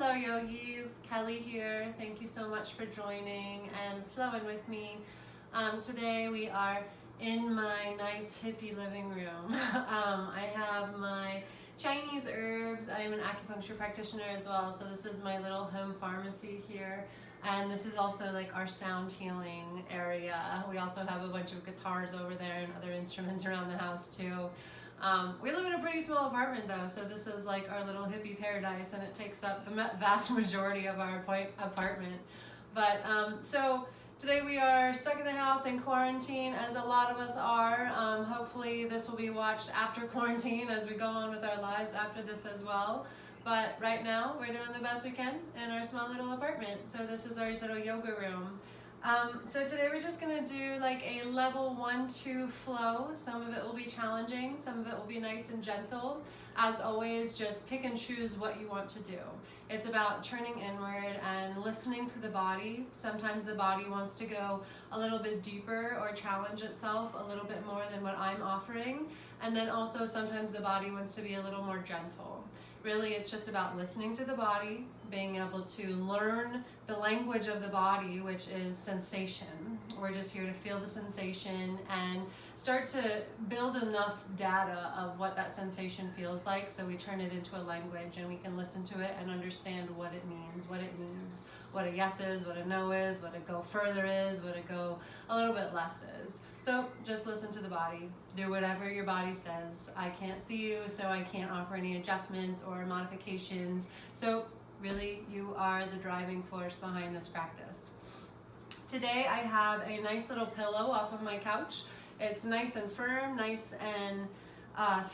Hello yogis, Kelly here. Thank you so much for joining and flowing with me. Today we are in my nice hippie living room. I have my Chinese herbs. I am an acupuncture practitioner as well, so this is my little home pharmacy here. And this is also like our sound healing area. We also have a bunch of guitars over there and other instruments around the house too. We live in a pretty small apartment though, so this is like our little hippie paradise, and it takes up the vast majority of our apartment. But so today we are stuck in the house in quarantine, as a lot of us are. Hopefully this will be watched after quarantine as we go on with our lives after this as well. But right now we're doing the best we can in our small little apartment. So this is our little yoga room. So today we're just gonna do like a level 1-2 flow. Some of it will be challenging, some of it will be nice and gentle. As always, just pick and choose what you want to do. It's about turning inward and listening to the body. Sometimes the body wants to go a little bit deeper or challenge itself a little bit more than what I'm offering. And then also sometimes the body wants to be a little more gentle. Really, it's just about listening to the body, being able to learn the language of the body, which is sensation. We're just here to feel the sensation and start to build enough data of what that sensation feels like, so we turn it into a language and we can listen to it and understand what it means, what a yes is, what a no is, what a go further is, what a go a little bit less is. So just listen to the body. Do whatever your body says. I can't see you, so I can't offer any adjustments or modifications. So really, you are the driving force behind this practice. Today I have a nice little pillow off of my couch. It's nice and firm, nice and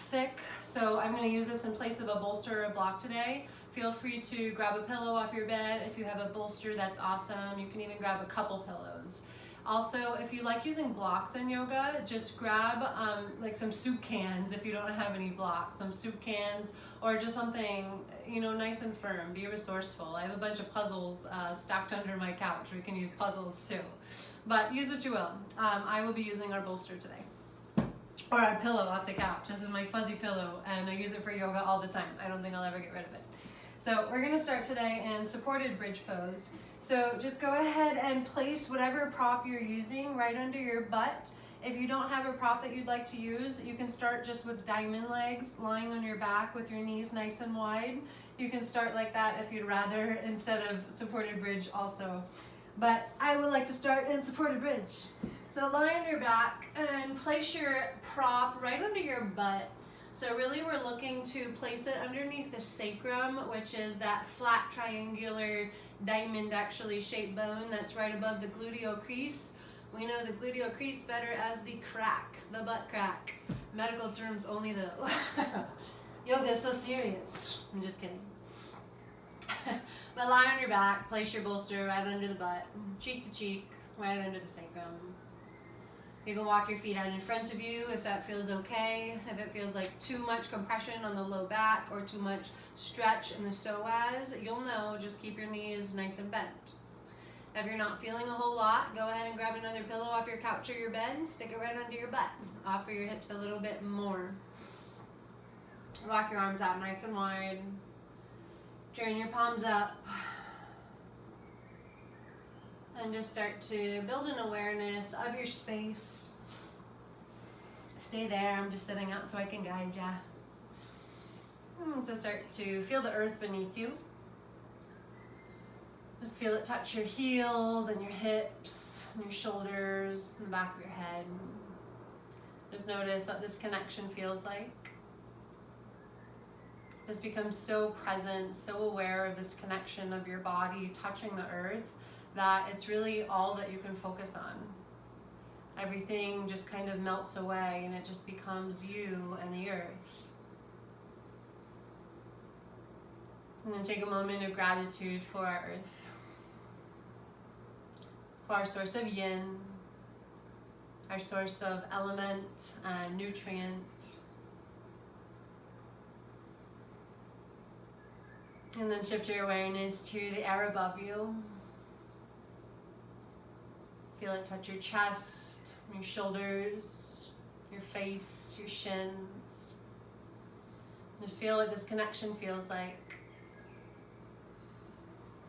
thick. So I'm going to use this in place of a bolster or a block today. Feel free to grab a pillow off your bed. If you have a bolster, that's awesome. You can even grab a couple pillows. Also, if you like using blocks in yoga, just grab like some soup cans if you don't have any blocks, some soup cans, or just something, you know, nice and firm. Be resourceful. I have a bunch of puzzles stacked under my couch. We can use puzzles too, but use what you will. I will be using our bolster today, or our pillow off the couch. This is my fuzzy pillow, and I use it for yoga all the time. I don't think I'll ever get rid of it. So we're going to start today in supported bridge pose. So just go ahead and place whatever prop you're using right under your butt. If you don't have a prop that you'd like to use, you can start just with diamond legs, lying on your back with your knees nice and wide. You can start like that if you'd rather, instead of supported bridge also. But I would like to start in supported bridge. So lie on your back and place your prop right under your butt. So really we're looking to place it underneath the sacrum, which is that flat triangular diamond actually shaped bone that's right above the gluteal crease. We know the gluteal crease better as the crack, the butt crack. Medical terms only though. Yoga is so serious. I'm just kidding. But lie on your back, place your bolster right under the butt, cheek to cheek, right under the sacrum. You can walk your feet out in front of you if that feels okay. If it feels like too much compression on the low back or too much stretch in the psoas, you'll know, just keep your knees nice and bent. If you're not feeling a whole lot, go ahead and grab another pillow off your couch or your bed and stick it right under your butt. Offer your hips a little bit more. Walk your arms out nice and wide. Turn your palms up. And just start to build an awareness of your space. Stay there. I'm just sitting up so I can guide ya. So start to feel the earth beneath you. Just feel it touch your heels and your hips, and your shoulders, and the back of your head. Just notice what this connection feels like. Just become so present, so aware of this connection of your body touching the earth, that it's really all that you can focus on. Everything just kind of melts away and it just becomes you and the earth. And then take a moment of gratitude for our earth, for our source of yin, our source of element and nutrient. And then shift your awareness to the air above you. Feel it touch your chest, your shoulders, your face, your shins. Just feel what this connection feels like.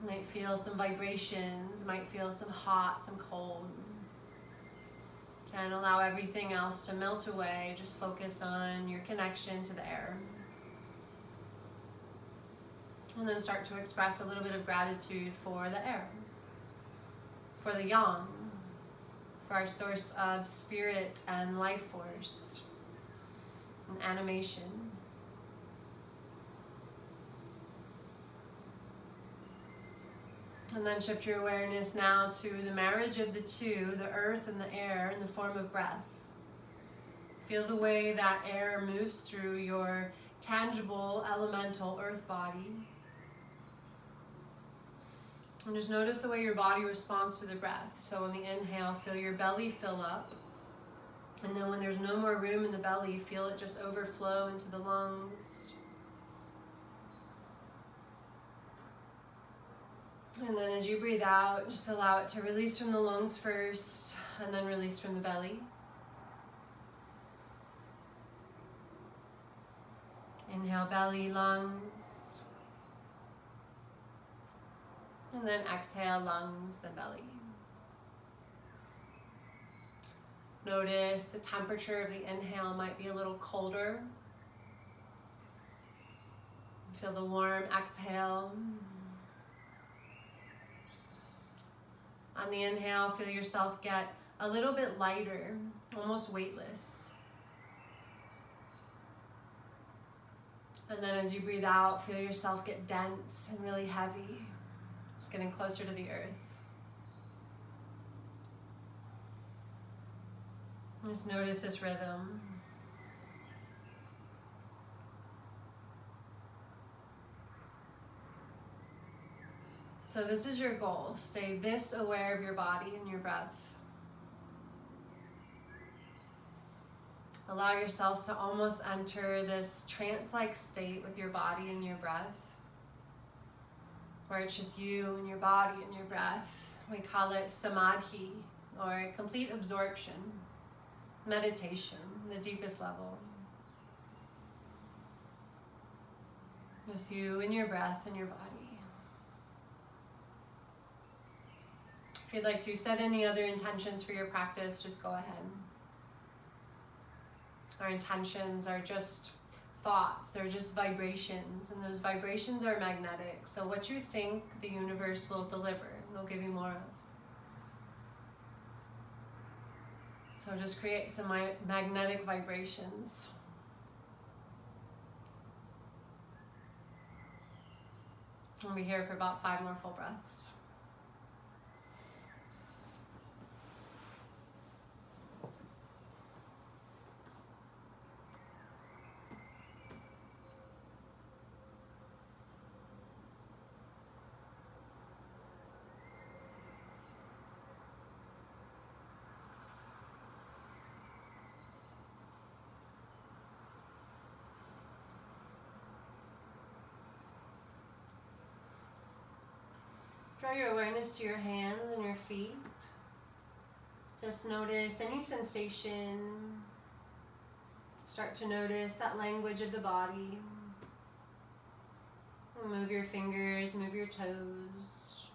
You might feel some vibrations, you might feel some hot, some cold. And allow everything else to melt away. Just focus on your connection to the air. And then start to express a little bit of gratitude for the air, for the yang, for our source of spirit and life force and animation. And then shift your awareness now to the marriage of the two, the earth and the air, in the form of breath. Feel the way that air moves through your tangible, elemental earth body. And just notice the way your body responds to the breath. So on the inhale, feel your belly fill up. And then when there's no more room in the belly, feel it just overflow into the lungs. And then as you breathe out, just allow it to release from the lungs first, and then release from the belly. Inhale, belly, lungs. And then exhale, lungs, then belly. Notice the temperature of the inhale might be a little colder. Feel the warm exhale. On the inhale, feel yourself get a little bit lighter, almost weightless. And then as you breathe out, feel yourself get dense and really heavy, just getting closer to the earth. Just notice this rhythm. So this is your goal. Stay this aware of your body and your breath. Allow yourself to almost enter this trance-like state with your body and your breath, where it's just you and your body and your breath. We call it samadhi, or complete absorption, meditation, the deepest level. Just you and your breath and your body. If you'd like to set any other intentions for your practice, just go ahead. Our intentions are just thoughts, they're just vibrations, and those vibrations are magnetic. So what you think, the universe will deliver, and it'll give you more of. So just create some magnetic vibrations. We'll be here for about 5 more full breaths. Draw your awareness to your hands and your feet. Just notice any sensation. Start to notice that language of the body. Move your fingers, move your toes.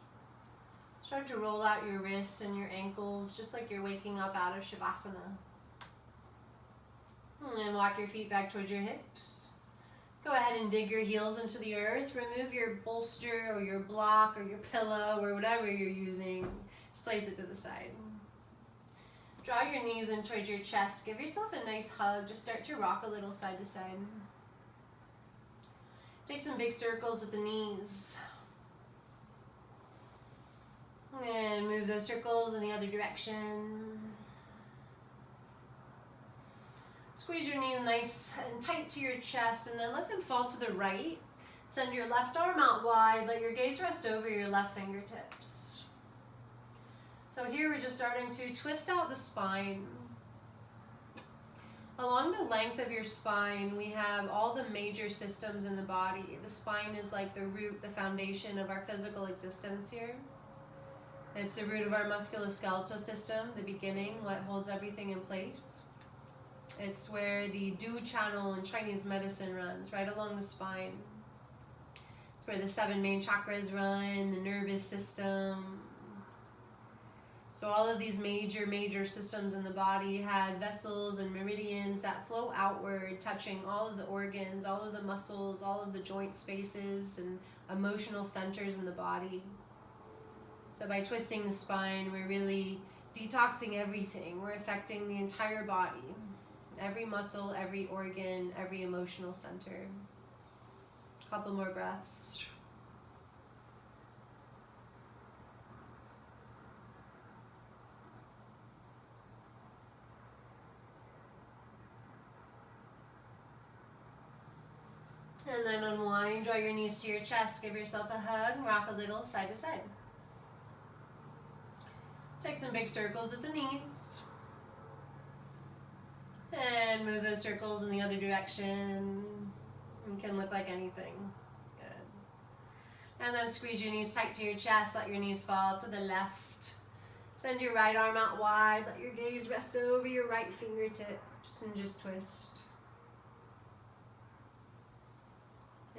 Start to roll out your wrists and your ankles, just like you're waking up out of Shavasana. And then walk your feet back towards your hips. Go ahead and dig your heels into the earth. Remove your bolster or your block or your pillow or whatever you're using. Just place it to the side. Draw your knees in towards your chest. Give yourself a nice hug. Just start to rock a little side to side. Take some big circles with the knees. And move those circles in the other direction. Squeeze your knees nice and tight to your chest, and then let them fall to the right. Send your left arm out wide. Let your gaze rest over your left fingertips. So here we're just starting to twist out the spine. Along the length of your spine, we have all the major systems in the body. The spine is like the root, the foundation of our physical existence here. It's the root of our musculoskeletal system, the beginning, what holds everything in place. It's where the Du channel in Chinese medicine runs, right along the spine. It's It's where the 7 main chakras run, the nervous system. So all of these major systems in the body had vessels and meridians that flow outward, touching all of the organs, all of the muscles, all of the joint spaces and emotional centers in the body. So by twisting the spine, we're really detoxing everything. We're affecting the entire body, every muscle, every organ, every emotional center. Couple more breaths. And then unwind, draw your knees to your chest, give yourself a hug, rock a little side to side. Take some big circles with the knees. And move those circles in the other direction. It can look like anything. Good. And then squeeze your knees tight to your chest, let your knees fall to the left. Send your right arm out wide, let your gaze rest over your right fingertips and just twist.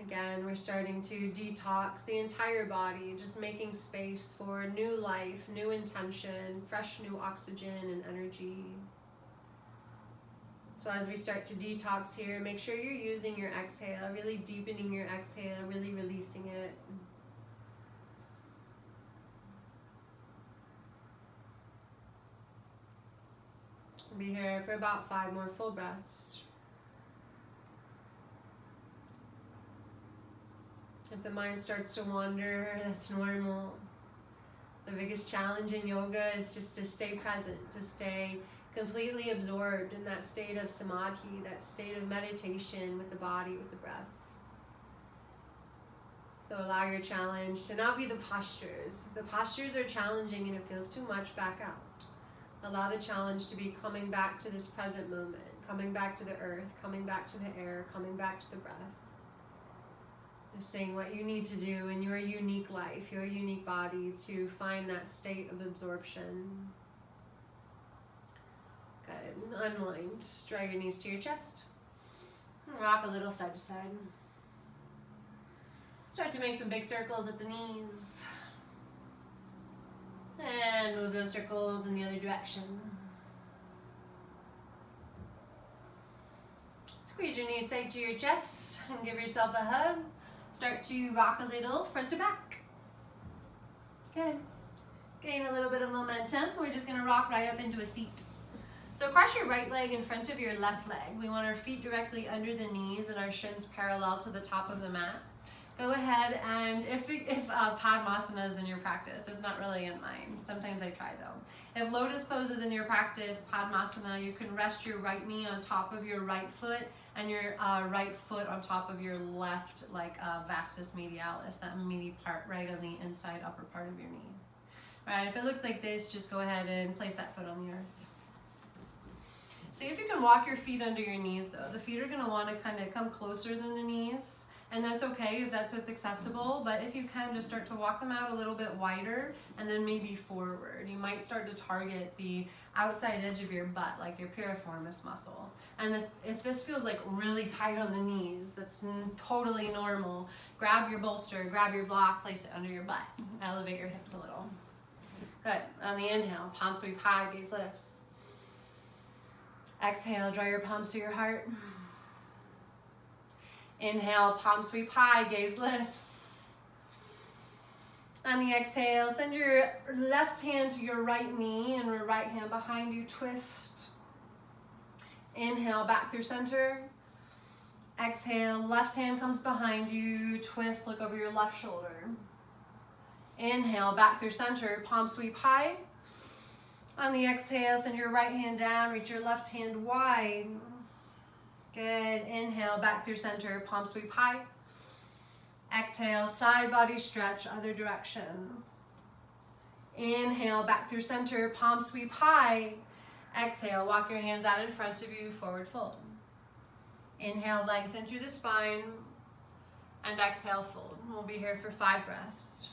Again, we're starting to detox the entire body, just making space for new life, new intention, fresh new oxygen and energy. So as we start to detox here, make sure you're using your exhale, really deepening your exhale, really releasing it. We'll be here for about 5 more full breaths. If the mind starts to wander, that's normal. The biggest challenge in yoga is just to stay present, to stay completely absorbed in that state of samadhi, that state of meditation with the body, with the breath. So allow your challenge to not be the postures. If the postures are challenging and it feels too much, back out. Allow the challenge to be coming back to this present moment, coming back to the earth, coming back to the air, coming back to the breath. Just saying what you need to do in your unique life, your unique body to find that state of absorption. Good. Unwind. Draw your knees to your chest. Rock a little side to side. Start to make some big circles at the knees. And move those circles in the other direction. Squeeze your knees tight to your chest and give yourself a hug. Start to rock a little front to back. Good. Gain a little bit of momentum. We're just going to rock right up into a seat. So cross your right leg in front of your left leg. We want our feet directly under the knees and our shins parallel to the top of the mat. Go ahead and if Padmasana is in your practice, it's not really in mine. Sometimes I try though. If lotus pose is in your practice, Padmasana, you can rest your right knee on top of your right foot and your right foot on top of your left, like vastus medialis, that meaty part right on the inside upper part of your knee. All right, if it looks like this, just go ahead and place that foot on the earth. See if you can walk your feet under your knees though. The feet are gonna wanna kind of come closer than the knees. And that's okay if that's what's accessible, but if you can, just start to walk them out a little bit wider and then maybe forward. You might start to target the outside edge of your butt, like your piriformis muscle. And if this feels like really tight on the knees, that's totally normal. Grab your bolster, grab your block, place it under your butt. Elevate your hips a little. Good. On the inhale, palm sweep high, gaze lifts. Exhale, draw your palms to your heart. Inhale, palm sweep high, gaze lifts. On the exhale, send your left hand to your right knee and your right hand behind you, twist. Inhale, back through center. Exhale, left hand comes behind you, twist, look over your left shoulder. Inhale, back through center, palm sweep high. On the exhale, send your right hand down, reach your left hand wide. Good. Inhale, back through center, palm sweep high. Exhale, side body stretch, other direction. Inhale, back through center, palm sweep high. Exhale, walk your hands out in front of you, forward fold. Inhale, lengthen through the spine. And exhale, fold. We'll be here for 5 breaths.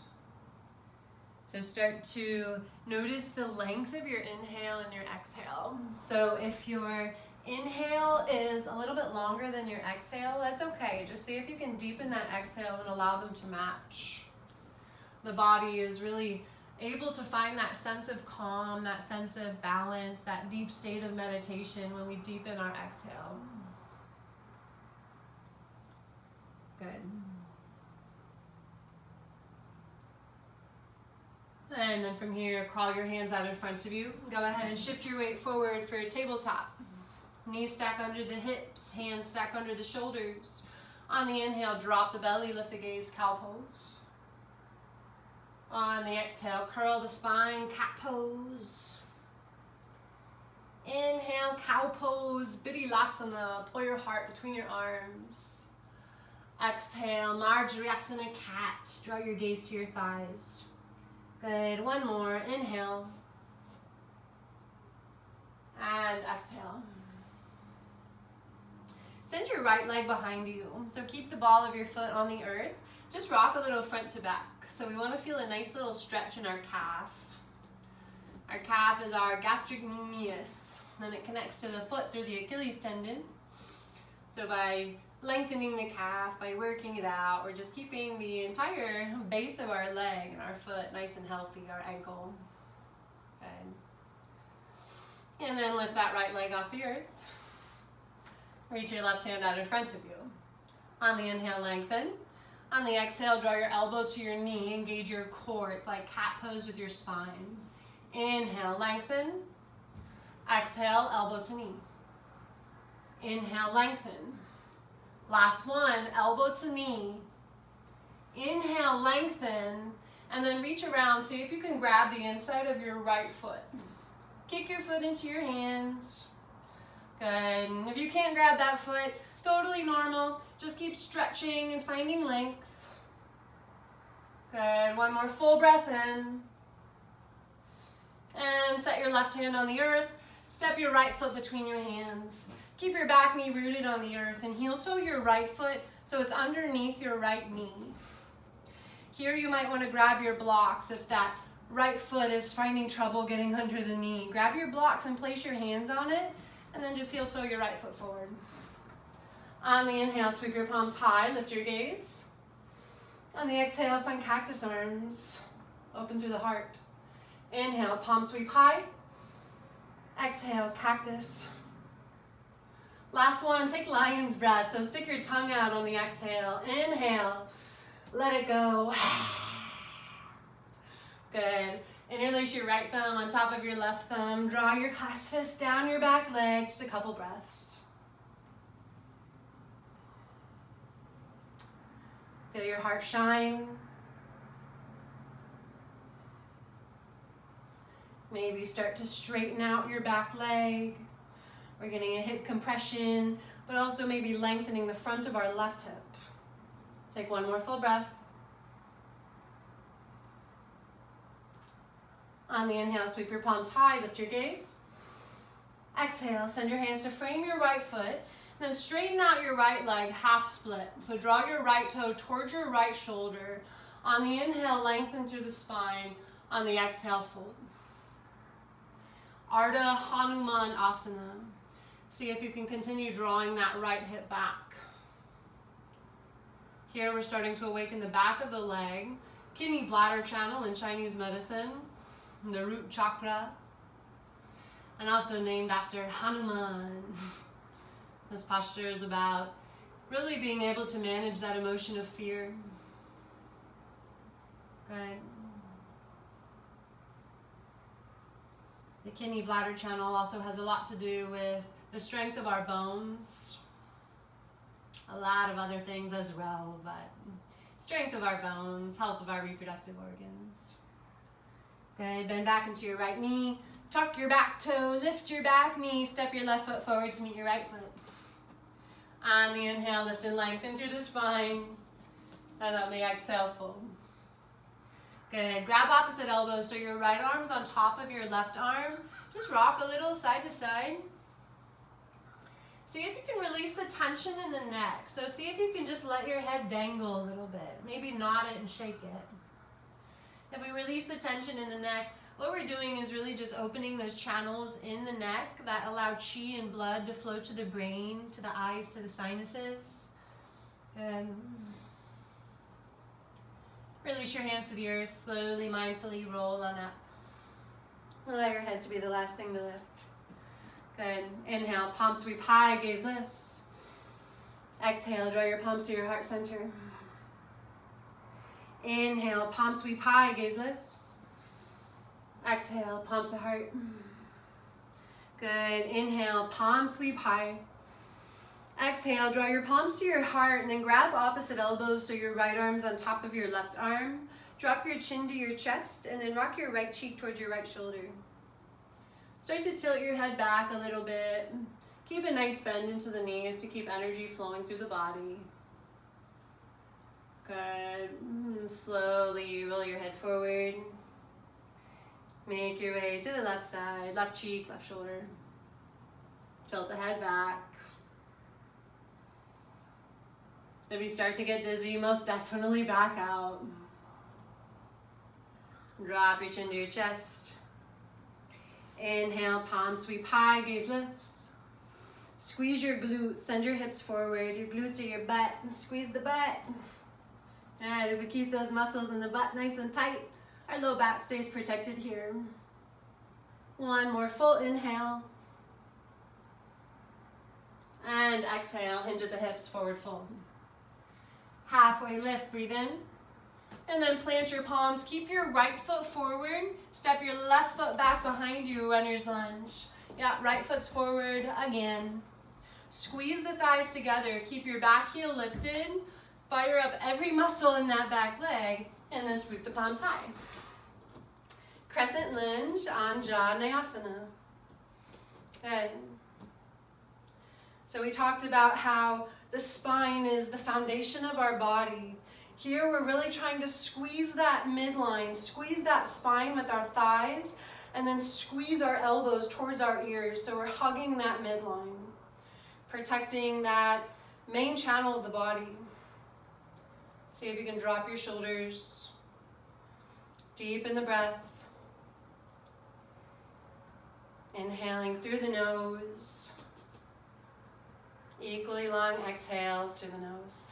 So start to notice the length of your inhale and your exhale. So if your inhale is a little bit longer than your exhale. That's okay. Just see if you can deepen that exhale and allow them to match. The body is really able to find that sense of calm, that sense of balance, that deep state of meditation when we deepen our exhale. Good. And then from here, crawl your hands out in front of you. Go ahead and shift your weight forward for a tabletop. Knees stack under the hips, hands stack under the shoulders. On the inhale, drop the belly, lift the gaze, cow pose. On the exhale, curl the spine, cat pose. Inhale, cow pose, Vinyasa, pull your heart between your arms. Exhale, Chandrasana, cat, draw your gaze to your thighs. Good, one more, inhale. And exhale. Send your right leg behind you. So keep the ball of your foot on the earth. Just rock a little front to back. So we want to feel a nice little stretch in our calf. Our calf is our gastrocnemius. Then it connects to the foot through the Achilles tendon. So by lengthening the calf, by working it out, we're just keeping the entire base of our leg and our foot nice and healthy, our ankle. Good. And then lift that right leg off the earth. Reach your left hand out in front of you. On the inhale, lengthen. On the exhale, draw your elbow to your knee, engage your core. It's like cat pose with your spine. Inhale, lengthen. Exhale, elbow to knee. Inhale, lengthen. Last one, elbow to knee. Inhale, lengthen, and then reach around. See if you can grab the inside of your right foot. Kick your foot into your hands. Good, and if you can't grab that foot, totally normal. Just keep stretching and finding length. Good, one more full breath in. And set your left hand on the earth. Step your right foot between your hands. Keep your back knee rooted on the earth and heel toe your right foot so it's underneath your right knee. Here you might want to grab your blocks if that right foot is finding trouble getting under the knee. Grab your blocks and place your hands on it and then just heel toe your right foot forward. On the inhale, sweep your palms high, lift your gaze. On the exhale, find cactus arms. Open through the heart. Inhale, palm sweep high. Exhale, cactus. Last one, take lion's breath. So stick your tongue out on the exhale. Inhale, let it go. Good. Interlace your right thumb on top of your left thumb. Draw your clasped fist down your back leg. Just a couple breaths. Feel your heart shine. Maybe start to straighten out your back leg. We're getting a hip compression, but also maybe lengthening the front of our left hip. Take one more full breath. On the inhale, sweep your palms high, lift your gaze. Exhale, send your hands to frame your right foot, then straighten out your right leg, half split. So draw your right toe towards your right shoulder. On the inhale, lengthen through the spine. On the exhale, fold. Ardha Hanuman Asana. See if you can continue drawing that right hip back. Here we're starting to awaken the back of the leg, kidney bladder channel in Chinese medicine, the root chakra, and also named after Hanuman. This posture is about really being able to manage that emotion of fear. Good. The kidney bladder channel also has a lot to do with the strength of our bones. A lot of other things as well, but strength of our bones, health of our reproductive organs. Good, bend back into your right knee. Tuck your back toe, lift your back knee, step your left foot forward to meet your right foot. On the inhale, lift and lengthen through the spine. And on the exhale, fold. Good, grab opposite elbow so your right arm's on top of your left arm. Just rock a little side to side. See if you can release the tension in the neck. So see if you can just let your head dangle a little bit. Maybe nod it and shake it. If we release the tension in the neck, what we're doing is really just opening those channels in the neck that allow chi and blood to flow to the brain, to the eyes, to the sinuses. And release your hands to the earth. Slowly, mindfully roll on up. Allow your head to be the last thing to lift. Good. Inhale, palms sweep high, gaze lifts. Exhale, draw your palms to your heart center. Inhale, palms sweep high, gaze lifts. Exhale, palms to heart. Good. Inhale, palms sweep high. Exhale, draw your palms to your heart and then grab opposite elbows so your right arm's on top of your left arm. Drop your chin to your chest and then rock your right cheek towards your right shoulder. Start to tilt your head back a little bit. Keep a nice bend into the knees to keep energy flowing through the body. Good. And slowly roll your head forward. Make your way to the left side, left cheek, left shoulder. Tilt the head back. If you start to get dizzy, most definitely back out. Drop your chin to your chest. Inhale, palms sweep high, gaze lifts. Squeeze your glutes, send your hips forward. Your glutes are your butt, and squeeze the butt. All right, if we keep those muscles in the butt nice and tight, our low back stays protected here. One more full inhale. And exhale, hinge at the hips, forward fold. Halfway lift, breathe in. And then plant your palms. Keep your right foot forward. Step your left foot back behind you, runner's lunge. Yeah, right foot's forward again. Squeeze the thighs together. Keep your back heel lifted. Fire up every muscle in that back leg. And then sweep the palms high. Crescent Lunge, Anjali. Good. So we talked about how the spine is the foundation of our body. Here we're really trying to squeeze that midline, squeeze that spine with our thighs, and then squeeze our elbows towards our ears. So we're hugging that midline, protecting that main channel of the body. See if you can drop your shoulders. Deepen the breath. Inhaling through the nose. Equally long exhales through the nose.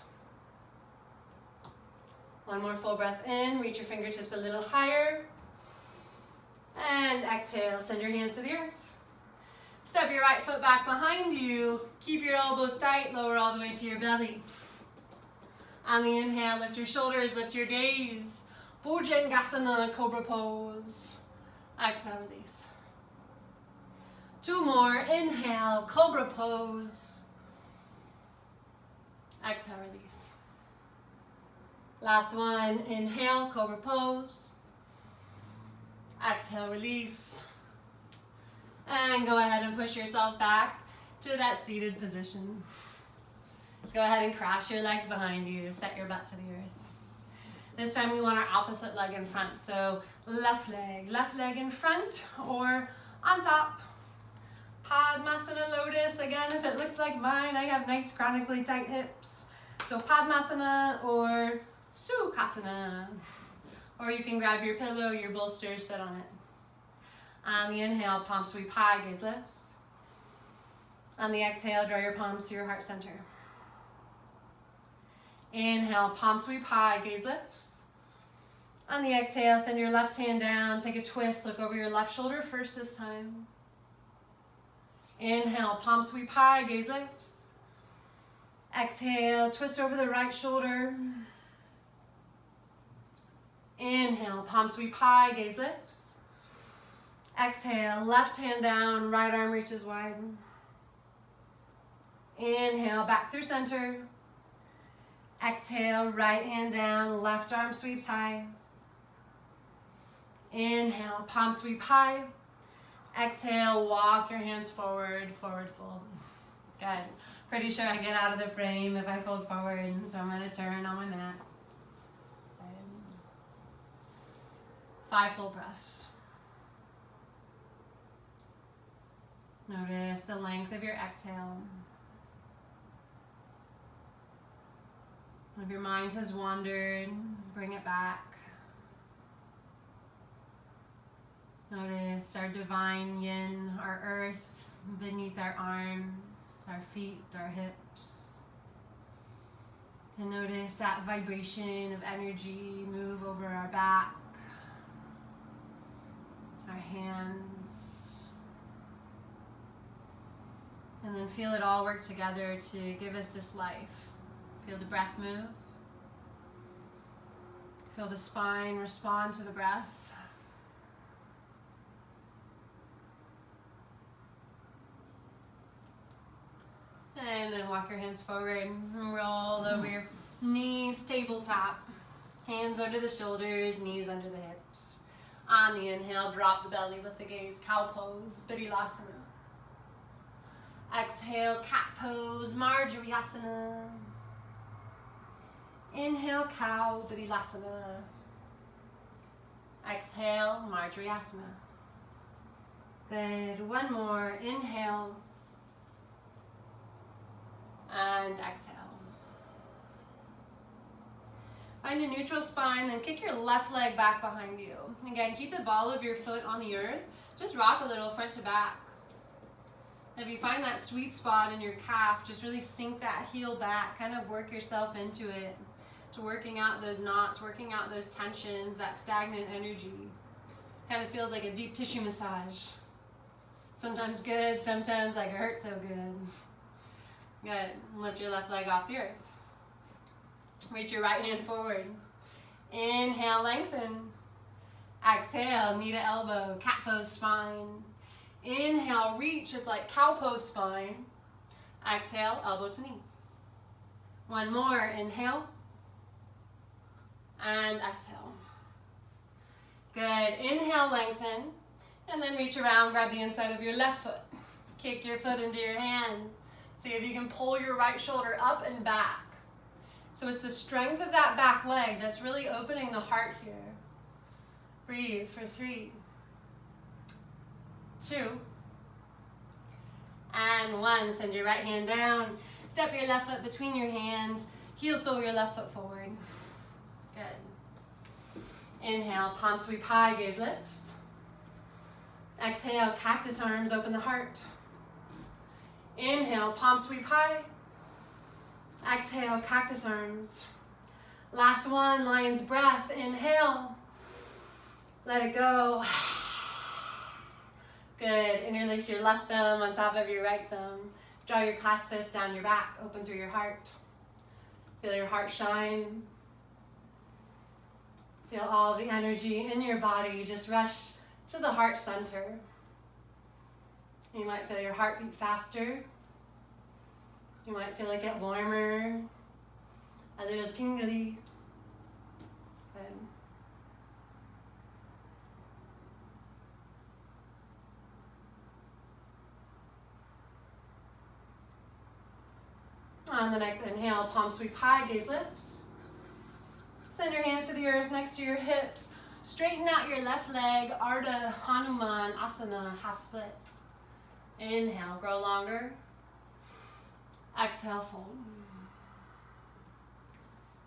One more full breath in. Reach your fingertips a little higher. And exhale, send your hands to the earth. Step your right foot back behind you. Keep your elbows tight, lower all the way to your belly. On the inhale, lift your shoulders, lift your gaze. Bhujangasana, cobra pose. Exhale, release. Two more. Inhale, cobra pose. Exhale, release. Last one. Inhale, cobra pose. Exhale, release. And go ahead and push yourself back to that seated position. Just go ahead and cross your legs behind you. Set your butt to the earth. This time we want our opposite leg in front. So left leg in front or on top. Padmasana lotus. Again, if it looks like mine, I have nice chronically tight hips. So Padmasana or Sukhasana. Or you can grab your pillow, your bolster, sit on it. On the inhale, palm sweep high, gaze lifts. On the exhale, draw your palms to your heart center. Inhale, palm sweep high, gaze lifts. On the exhale, send your left hand down, take a twist, look over your left shoulder first this time. Inhale, palm sweep high, gaze lifts. Exhale, twist over the right shoulder. Inhale, palm sweep high, gaze lifts. Exhale, left hand down, right arm reaches wide. Inhale, back through center. Exhale, right hand down, left arm sweeps high. Inhale, palm sweep high. Exhale, walk your hands forward, forward fold. Good. Pretty sure I get out of the frame if I fold forward, so I'm going to turn on my mat. 5 full breaths. Notice the length of your exhale. If your mind has wandered, bring it back. Notice our divine yin, our earth beneath our arms, our feet, our hips. And notice that vibration of energy move over our back, our hands. And then feel it all work together to give us this life. Feel the breath move. Feel the spine respond to the breath. And then walk your hands forward and roll over your knees, tabletop. Hands under the shoulders, knees under the hips. On the inhale, drop the belly, lift the gaze, cow pose, Vinyasa. Exhale, cat pose, Chandrasana. Inhale, cow, Vinyasa. Exhale, Chandrasana. Good. One more. Inhale. And exhale. Find a neutral spine, then kick your left leg back behind you. Again, keep the ball of your foot on the earth. Just rock a little front to back. If you find that sweet spot in your calf, just really sink that heel back. Kind of work yourself into it. To working out those knots, working out those tensions, that stagnant energy. Kind of feels like a deep tissue massage. Sometimes good, sometimes like it hurts so good. Good. Lift your left leg off the earth. Reach your right hand forward. Inhale, lengthen. Exhale, knee to elbow, cat pose spine. Inhale, reach. It's like cow pose spine. Exhale, elbow to knee. One more. Inhale. And exhale. Good. Inhale, lengthen. And then reach around, grab the inside of your left foot. Kick your foot into your hand. See if you can pull your right shoulder up and back. So it's the strength of that back leg that's really opening the heart here. Breathe for 3, 2, and 1. Send your right hand down. Step your left foot between your hands. Heel toe your left foot forward. Good. Inhale, palm sweep high, gaze lifts. Exhale, cactus arms, open the heart. Inhale, palm sweep high. Exhale, cactus arms. Last one, lion's breath. Inhale. Let it go. Good. Interlace your left thumb on top of your right thumb. Draw your clasped fist down your back. Open through your heart. Feel your heart shine. Feel all the energy in your body just rush to the heart center. You might feel your heart beat faster. You might feel it get warmer, a little tingly. Good. On the next inhale, palm sweep high, gaze lifts. Send your hands to the earth next to your hips. Straighten out your left leg, Ardha Hanuman Asana, half split. Inhale, grow longer. Exhale, fold.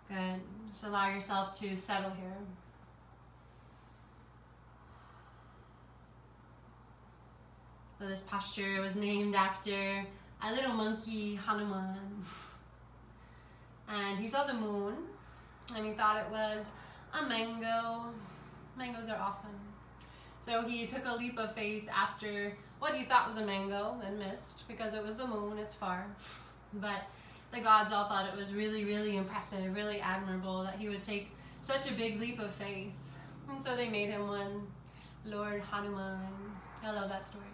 Good. Just allow yourself to settle here. So this posture was named after a little monkey, Hanuman. And he saw the moon, and he thought it was a mango. Mangoes are awesome. So he took a leap of faith after what he thought was a mango and missed because it was the moon, it's far. But the gods all thought it was really, really impressive, really admirable that he would take such a big leap of faith. And so they made him one, Lord Hanuman. I love that story.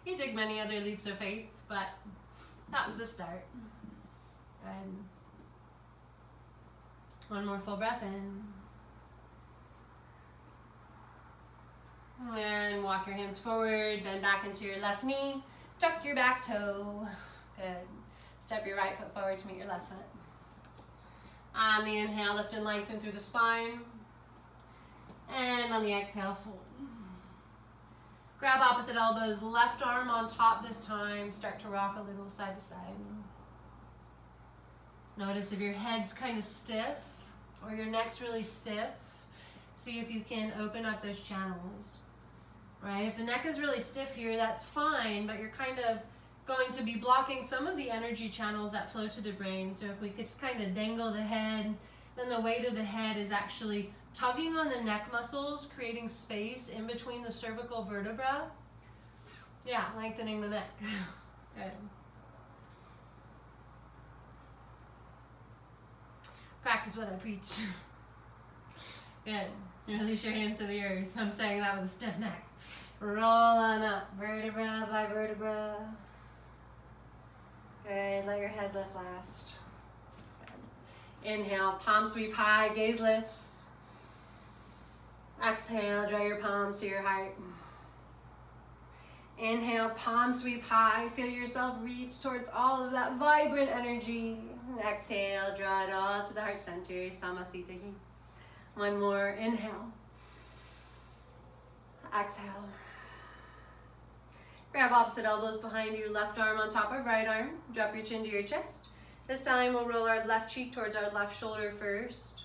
He took many other leaps of faith, but that was the start. Good. One more full breath in. And walk your hands forward, bend back into your left knee, tuck your back toe. Good. Step your right foot forward to meet your left foot. On the inhale, lift and lengthen through the spine. And on the exhale, fold. Grab opposite elbows, left arm on top this time. Start to rock a little side to side. Notice if your head's kind of stiff or your neck's really stiff. See if you can open up those channels, right? If the neck is really stiff here, that's fine, but you're kind of going to be blocking some of the energy channels that flow to the brain. So if we could just kind of dangle the head, then the weight of the head is actually tugging on the neck muscles, creating space in between the cervical vertebra. Yeah, lengthening the neck. Good. Practice what I preach. Good. Release your hands to the earth. I'm saying that with a stiff neck. Roll on up, vertebra by vertebra. Good. Let your head lift last. Good. Inhale, palm sweep high, gaze lifts. Exhale, draw your palms to your heart. Inhale, palm sweep high. Feel yourself reach towards all of that vibrant energy. Exhale, draw it all to the heart center. Samastita. One more. Inhale. Exhale. Grab opposite elbows behind you, left arm on top of right arm. Drop your chin to your chest. This time we'll roll our left cheek towards our left shoulder first.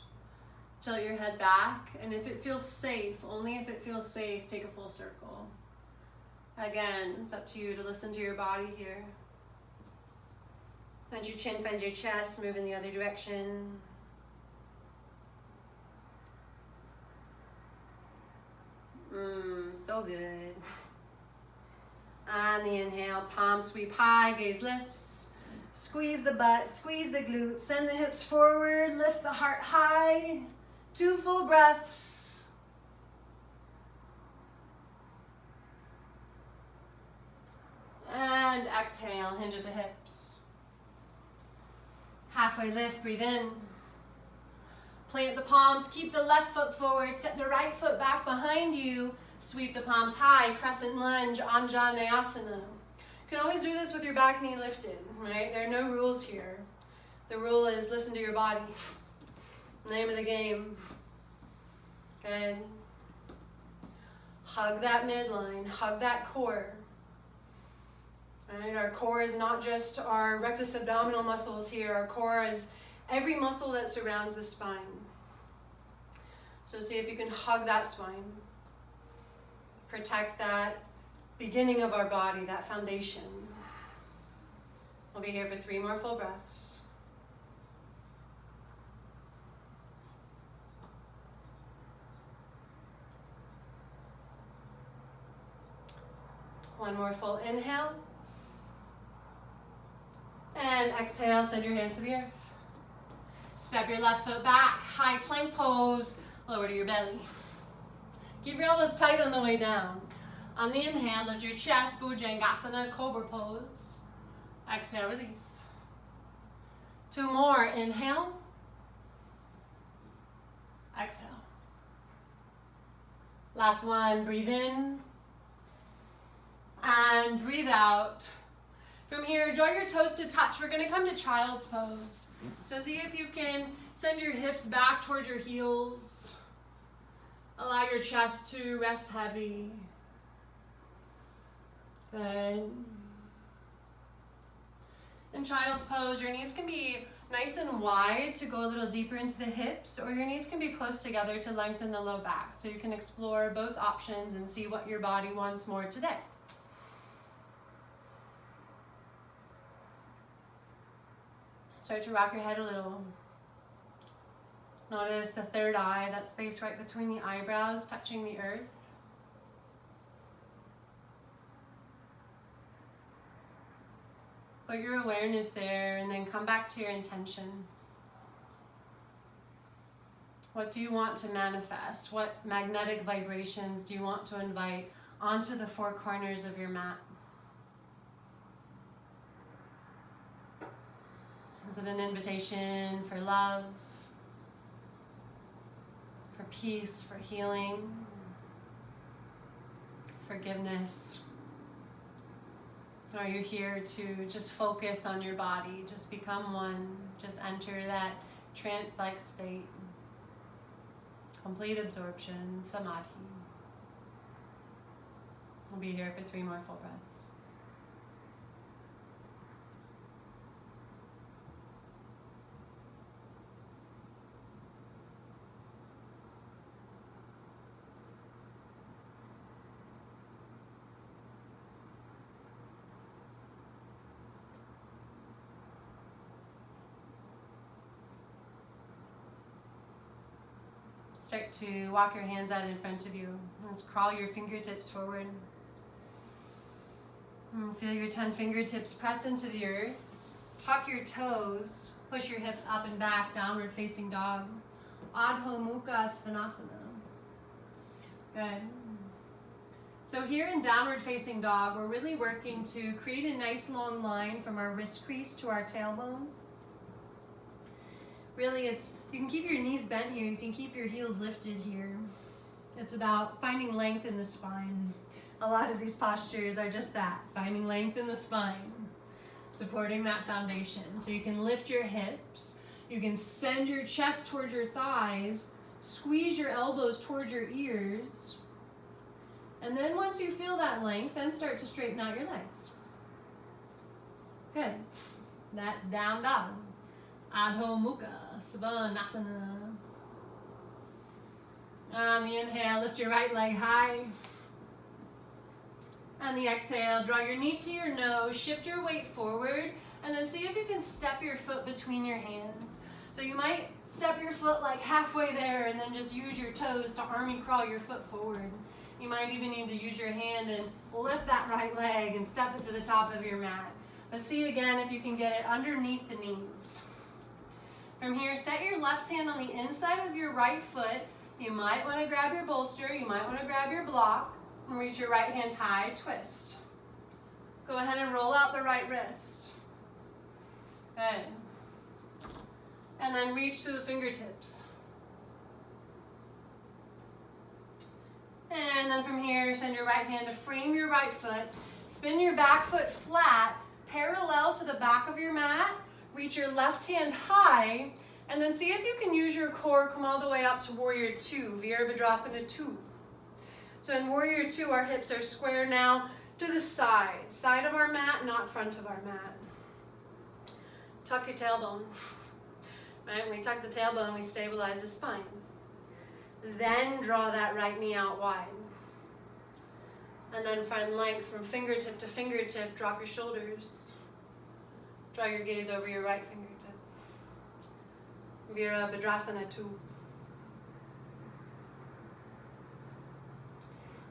Tilt your head back, and if it feels safe, only if it feels safe, take a full circle. Again, it's up to you to listen to your body here. Once your chin finds your chest, move in the other direction. So good. On the inhale, palm sweep high, gaze lifts. Squeeze the butt, squeeze the glutes, send the hips forward, lift the heart high. 2 full breaths. And exhale, hinge at the hips. Halfway lift, breathe in. Plant the palms, keep the left foot forward, set the right foot back behind you. Sweep the palms high, Crescent Lunge, Anjali Mudra. You can always do this with your back knee lifted, right? There are no rules here. The rule is listen to your body. Name of the game. Good. Hug that midline, hug that core. Right? Our core is not just our rectus abdominal muscles here. Our core is every muscle that surrounds the spine. So see if you can hug that spine. Protect that beginning of our body, that foundation. We'll be here for 3 more full breaths. One more full inhale. And exhale, send your hands to the earth. Step your left foot back, high plank pose, lower to your belly. Keep your elbows tight on the way down. On the inhale, lift your chest, Bhujangasana, cobra pose. Exhale, release. 2 more, inhale. Exhale. Last one, breathe in. And breathe out. From here, draw your toes to touch. We're gonna come to child's pose. So see if you can send your hips back towards your heels. Allow your chest to rest heavy. Good. In child's pose, your knees can be nice and wide to go a little deeper into the hips, or your knees can be close together to lengthen the low back. So you can explore both options and see what your body wants more today. Start to rock your head a little. Notice the third eye, that space right between the eyebrows touching the earth. Put your awareness there and then come back to your intention. What do you want to manifest? What magnetic vibrations do you want to invite onto the 4 corners of your mat? Is it an invitation for love, for peace, for healing, forgiveness? Are you here to just focus on your body, just become one, just enter that trance-like state, complete absorption, samadhi? We'll be here for 3 more full breaths. Start to walk your hands out in front of you. Just crawl your fingertips forward. And feel your 10 fingertips press into the earth. Tuck your toes. Push your hips up and back, downward facing dog. Adho Mukha Svanasana. Good. So here in downward facing dog, we're really working to create a nice long line from our wrist crease to our tailbone. Really, you can keep your knees bent here, you can keep your heels lifted here. It's about finding length in the spine. A lot of these postures are just that, finding length in the spine, supporting that foundation. So you can lift your hips, you can send your chest towards your thighs, squeeze your elbows towards your ears, and then once you feel that length, then start to straighten out your legs. Good. That's down dog. Adho Mukha Svanasana. On the inhale, lift your right leg high. On the exhale, draw your knee to your nose, shift your weight forward, and then see if you can step your foot between your hands. So you might step your foot like halfway there and then just use your toes to army crawl your foot forward. You might even need to use your hand and lift that right leg and step it to the top of your mat. But see again if you can get it underneath the knees. From here, set your left hand on the inside of your right foot. You might want to grab your bolster, you might want to grab your block, and reach your right hand high, twist. Go ahead and roll out the right wrist. Good. And then reach to the fingertips. And then from here, send your right hand to frame your right foot. Spin your back foot flat, parallel to the back of your mat. Reach your left hand high, and then see if you can use your core, come all the way up to Warrior 2, Virabhadrasana 2. So in Warrior 2, our hips are square now to the side of our mat, not front of our mat. Tuck your tailbone. Right? When we tuck the tailbone, we stabilize the spine. Then draw that right knee out wide. And then find length from fingertip to fingertip, drop your shoulders. Draw your gaze over your right fingertip. Virabhadrasana 2.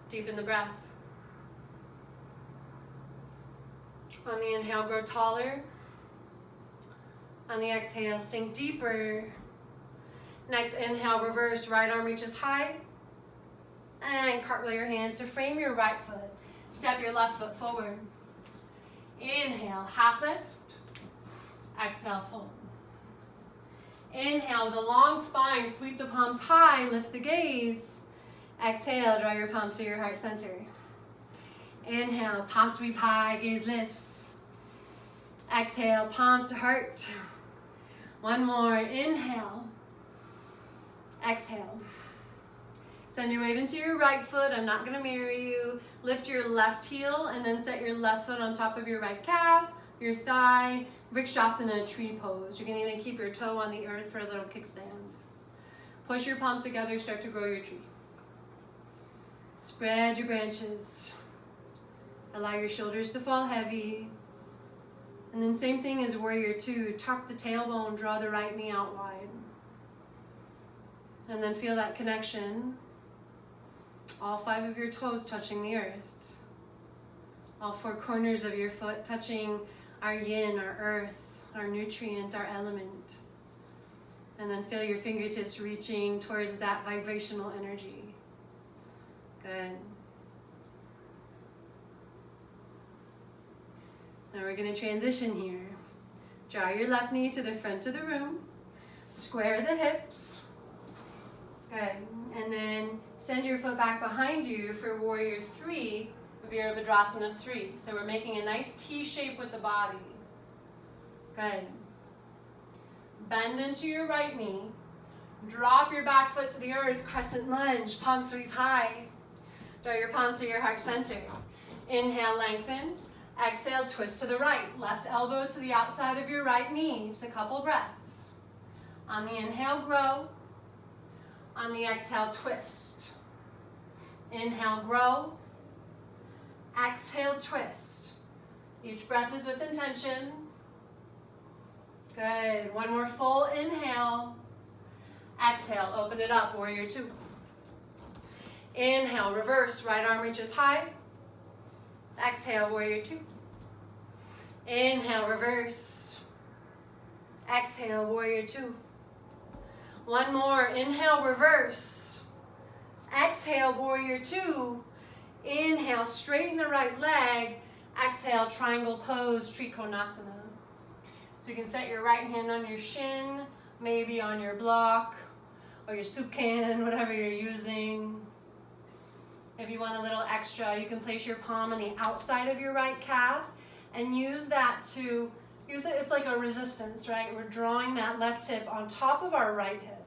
Deepen the breath. On the inhale, grow taller. On the exhale, sink deeper. Next inhale, reverse, right arm reaches high. And cartwheel your hands to frame your right foot. Step your left foot forward. Inhale, half lift. Exhale, fold. Inhale with a long spine, sweep the palms high, lift the gaze. Exhale, draw your palms to your heart center. Inhale, palm sweep high, gaze lifts. Exhale, palms to heart. One more, inhale. Exhale. Send your weight into your right foot. I'm not going to mirror you. Lift your left heel and then set your left foot on top of your right calf, your thigh, Vrikshasana tree pose. You can even keep your toe on the earth for a little kickstand. Push your palms together, start to grow your tree. Spread your branches. Allow your shoulders to fall heavy. And then same thing as Warrior 2. Tuck the tailbone, draw the right knee out wide. And then feel that connection. All 5 of your toes touching the earth. All 4 corners of your foot touching our yin, our earth, our nutrient, our element. And then feel your fingertips reaching towards that vibrational energy. Good. Now we're going to transition here. Draw your left knee to the front of the room. Square the hips. Good. And then send your foot back behind you for Warrior 3, Virabhadrasana 3. So we're making a nice T shape with the body. Good. Bend into your right knee. Drop your back foot to the earth, Crescent Lunge, palm sweep high. Draw your palms to your heart center. Inhale, lengthen. Exhale, twist to the right. Left elbow to the outside of your right knee. Just a couple breaths. On the inhale, grow. On the exhale, twist. Inhale, grow. Exhale, twist. Each breath is with intention. Good. One more full inhale. Exhale, open it up, warrior two. Inhale, reverse, right arm reaches high. Exhale, warrior two. Inhale, reverse. Exhale, warrior two. One more, inhale, reverse. Exhale, warrior two. Inhale, straighten the right leg. Exhale, triangle pose, Trikonasana. So you can set your right hand on your shin, maybe on your block, or your soup can, whatever you're using. If you want a little extra, you can place your palm on the outside of your right calf and use that to, it's like a resistance, right? We're drawing that left hip on top of our right hip.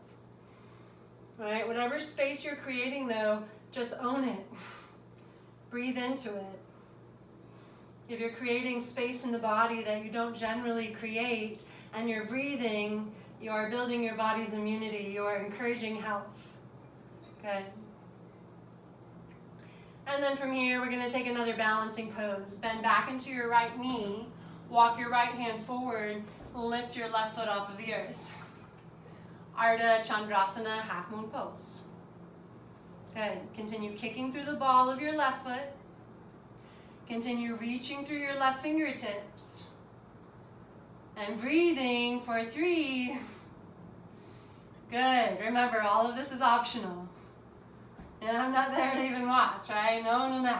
Right? Whatever space you're creating though, just own it. Breathe into it. If you're creating space in the body that you don't generally create and you're breathing, you are building your body's immunity. You are encouraging health. Good. And then from here, we're going to take another balancing pose. Bend back into your right knee. Walk your right hand forward. Lift your left foot off of the earth. Ardha Chandrasana, half moon pose. Good. Continue kicking through the ball of your left foot. Continue reaching through your left fingertips. And breathing for 3. Good. Remember, all of this is optional. And I'm not there to even watch, right? No one will know.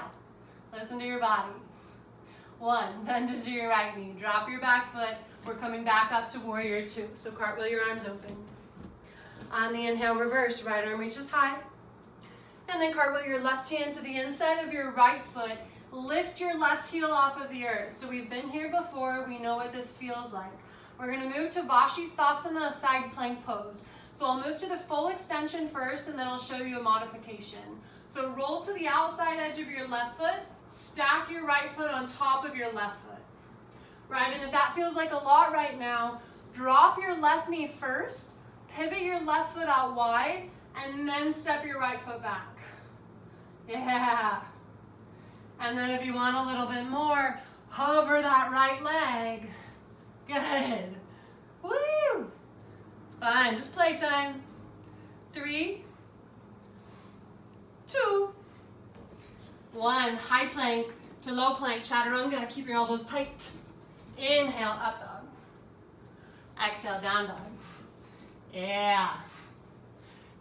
Listen to your body. 1, bend into your right knee. Drop your back foot. We're coming back up to warrior 2. So cartwheel your arms open. On the inhale, reverse. Right arm reaches high. And then cartwheel your left hand to the inside of your right foot. Lift your left heel off of the earth. So we've been here before. We know what this feels like. We're going to move to Vashisthasana, side plank pose. So I'll move to the full extension first, and then I'll show you a modification. So roll to the outside edge of your left foot. Stack your right foot on top of your left foot. Right? And if that feels like a lot right now, drop your left knee first. Pivot your left foot out wide, and then step your right foot back. Yeah. And then if you want a little bit more, hover that right leg. Good. Woo! It's fine, just playtime. 3, 2, 1. High plank to low plank, Chaturanga. Keep your elbows tight. Inhale, up dog. Exhale, down dog. Yeah.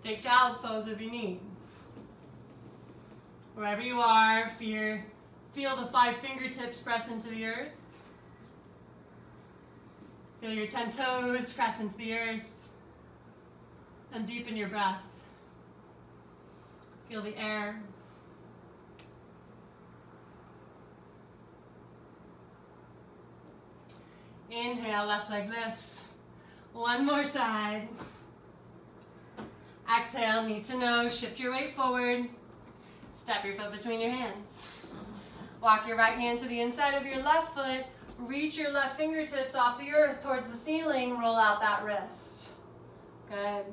Take child's pose if you need. Wherever you are, feel the 5 fingertips press into the earth. Feel your 10 toes press into the earth. And deepen your breath. Feel the air. Inhale, left leg lifts. 1 more side. Exhale, knee to nose, shift your weight forward. Step your foot between your hands. Walk your right hand to the inside of your left foot. Reach your left fingertips off the earth towards the ceiling. Roll out that wrist. Good.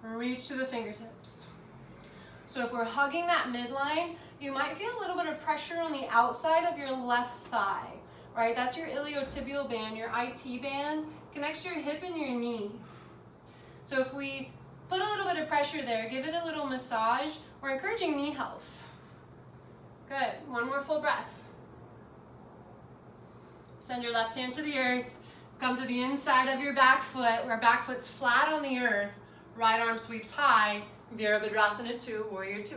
Reach to the fingertips. So if we're hugging that midline, you might feel a little bit of pressure on the outside of your left thigh. Right? That's your iliotibial band, your IT band. Connects your hip and your knee. So if we put a little bit of pressure there, give it a little massage, we're encouraging knee health. Good. 1 more full breath. Send your left hand to the earth. Come to the inside of your back foot, where back foot's flat on the earth. Right arm sweeps high. Virabhadrasana 2, warrior 2.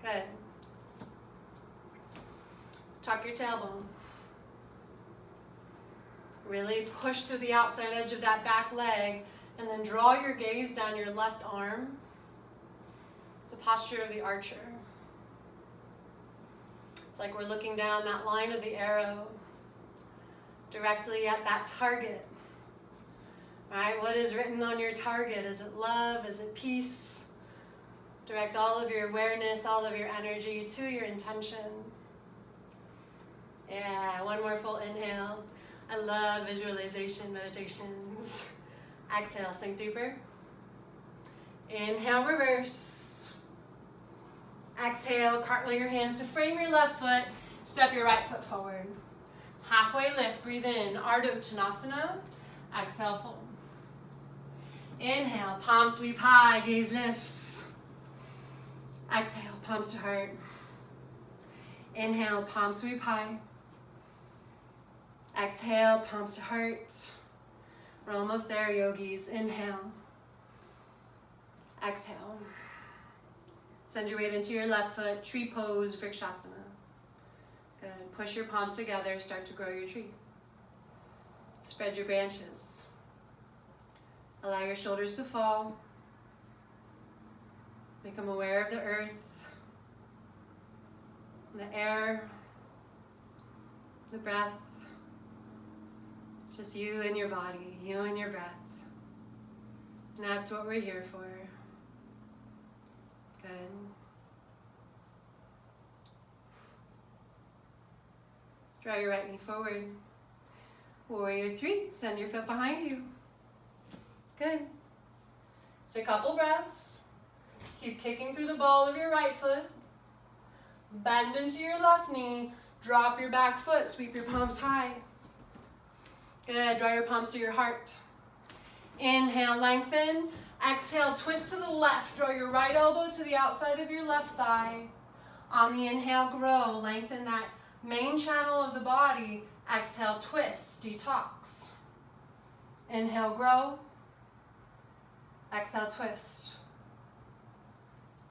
Good. Tuck your tailbone. Really push through the outside edge of that back leg, and then draw your gaze down your left arm. It's the posture of the archer. It's like we're looking down that line of the arrow directly at that target. All right, what is written on your target? Is it love? Is it peace? Direct all of your awareness, all of your energy to your intention. Yeah, 1 more full inhale. I love visualization meditations. Exhale, sink deeper. Inhale, reverse. Exhale, cartwheel your hands to frame your left foot. Step your right foot forward. Halfway lift, breathe in. Ardha Uttanasana. Exhale, fold. Inhale, palm sweep high, gaze lifts. Exhale, palms to heart. Inhale, palm sweep high. Exhale, palms to heart. We're almost there, yogis. Inhale. Exhale. Send your weight into your left foot, tree pose, Vrikshasana. Good. Push your palms together, start to grow your tree. Spread your branches. Allow your shoulders to fall. Become aware of the earth, the air, the breath. Just you and your body, you and your breath. And that's what we're here for. Good. Draw your right knee forward. Warrior 3, send your foot behind you. Good. So a couple breaths. Keep kicking through the ball of your right foot. Bend into your left knee. Drop your back foot. Sweep your palms high. Good. Draw your palms to your heart. Inhale, lengthen. Exhale, twist to the left. Draw your right elbow to the outside of your left thigh. On the inhale, grow. Lengthen that main channel of the body. Exhale, twist, detox. Inhale, grow. Exhale, twist.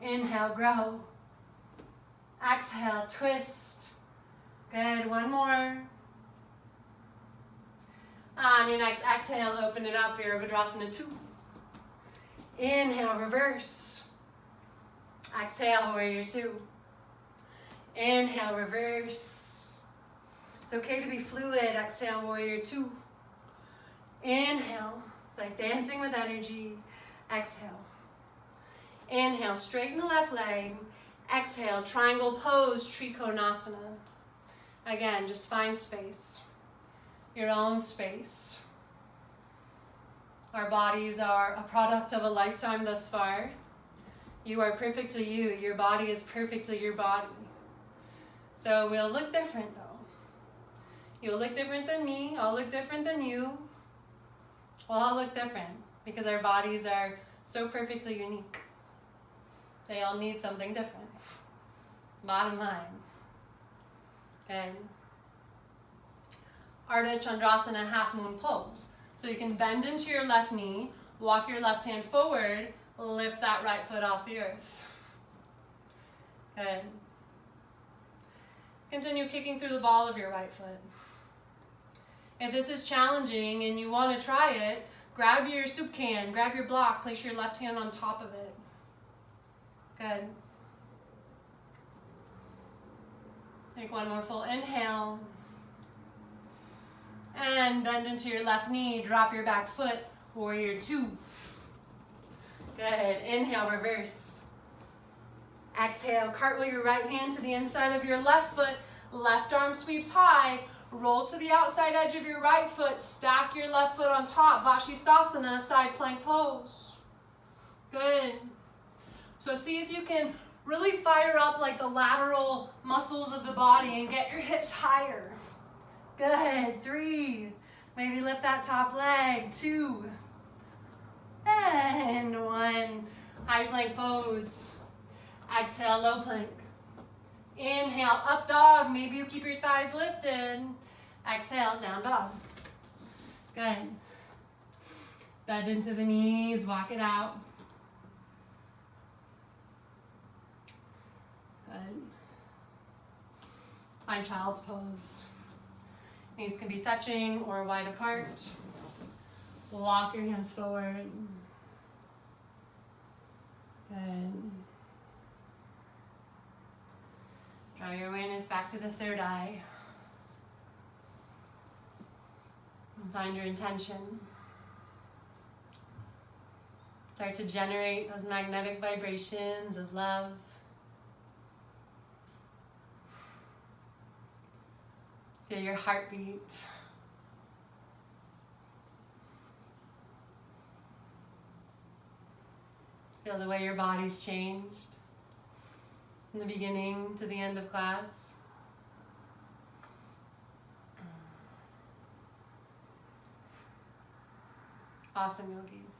Inhale, grow. Exhale, twist. Good, one more. On your next exhale, open it up, Virabhadrasana 2. Inhale, reverse. Exhale, warrior 2. Inhale, reverse. It's okay to be fluid. Exhale, warrior 2. Inhale. It's like dancing with energy. Exhale. Inhale, straighten the left leg. Exhale, triangle pose, Trikonasana. Again, just find space. Your own space. Our bodies are a product of a lifetime thus far. You are perfectly you. Your body is perfectly your body. So we'll look different though. You'll look different than me. I'll look different than you. We'll all look different because our bodies are so perfectly unique. They all need something different. Bottom line. Okay. Ardha Chandrasana half moon pose. So you can bend into your left knee, walk your left hand forward, lift that right foot off the earth. Good. Continue kicking through the ball of your right foot. If this is challenging and you want to try it, grab your soup can, grab your block, place your left hand on top of it. Good. Take one more full inhale. And bend into your left knee, drop your back foot, warrior 2. Good. Inhale, reverse. Exhale, cartwheel your right hand to the inside of your left foot, left arm sweeps high, roll to the outside edge of your right foot, stack your left foot on top, Vashisthasana, side plank pose. Good. So see if you can really fire up like the lateral muscles of the body and get your hips higher. Good. 3. Maybe lift that top leg. 2. And 1. High plank pose. Exhale, low plank. Inhale, up dog. Maybe you keep your thighs lifted. Exhale, down dog. Good. Bend into the knees, walk it out. Good. Find child's pose. Knees can be touching or wide apart. Walk your hands forward. Good. Draw your awareness back to the third eye. And find your intention. Start to generate those magnetic vibrations of love. Feel your heartbeat. Feel the way your body's changed from the beginning to the end of class. Awesome, yogis.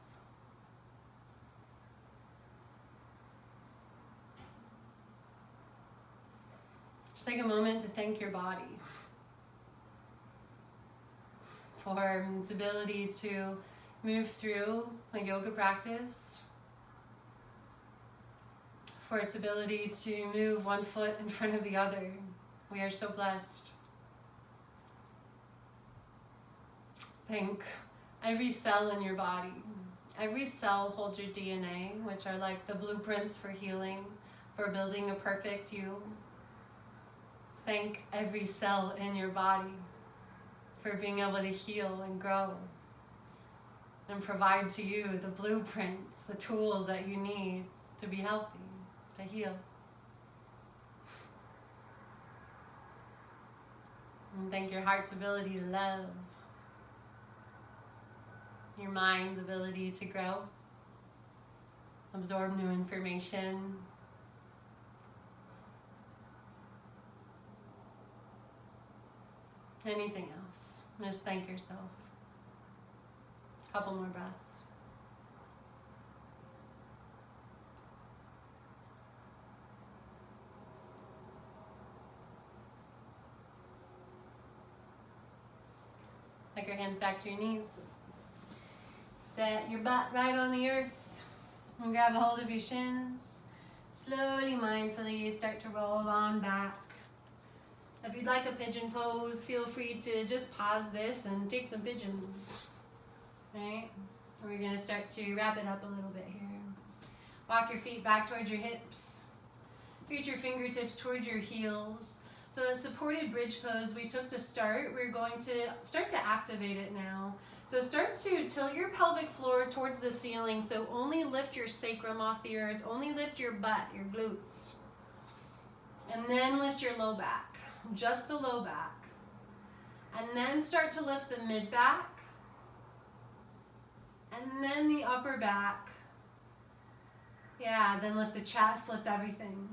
Take a moment to thank your body for its ability to move through a yoga practice, for its ability to move one foot in front of the other. We are so blessed. Thank every cell in your body. Every cell holds your DNA, which are like the blueprints for healing, for building a perfect you. Thank every cell in your body for being able to heal and grow and provide to you the blueprints, the tools that you need to be healthy, to heal. And thank your heart's ability to love, your mind's ability to grow, absorb new information, anything else. Just thank yourself. Couple more breaths. Take your hands back to your knees. Set your butt right on the earth and grab a hold of your shins. Slowly, mindfully start to roll on back. If you'd like a pigeon pose, feel free to just pause this and take some pigeons. Right? We're going to start to wrap it up a little bit here. Walk your feet back towards your hips. Reach your fingertips towards your heels. So that supported bridge pose we took to start, we're going to start to activate it now. So start to tilt your pelvic floor towards the ceiling. So only lift your sacrum off the earth. Only lift your butt, your glutes. And then lift your low back. Just the low back. And then start to lift the mid back. And then the upper back. Yeah, then lift the chest, lift everything.